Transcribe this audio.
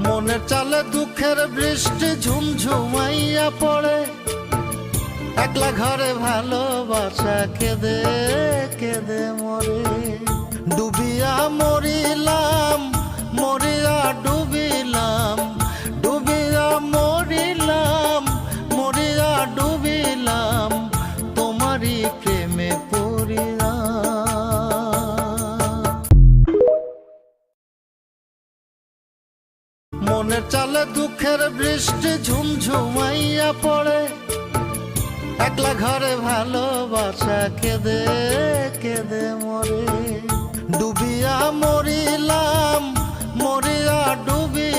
মনের চালে দুঃখের বৃষ্টি ঝুমঝুমাইয়া পড়ে, একলা ঘরে ভালোবাসা কেঁদে কেঁদে মরে। ডুবিয়া মরিলাম, মরিয়া ডুবিলাম, ডুবিয়া মরিলাম, মরিয়া ডুবিলাম, তোমারই প্রেমে পড়িয়া। মনের চালে দুঃখের বৃষ্টি ঝুমঝুমাইয়া পড়ে, একলা ঘরে ভালোবাসা কেঁদে কেঁদে মরে। ডুবিয়া মরিলাম, মরিয়া ডুবি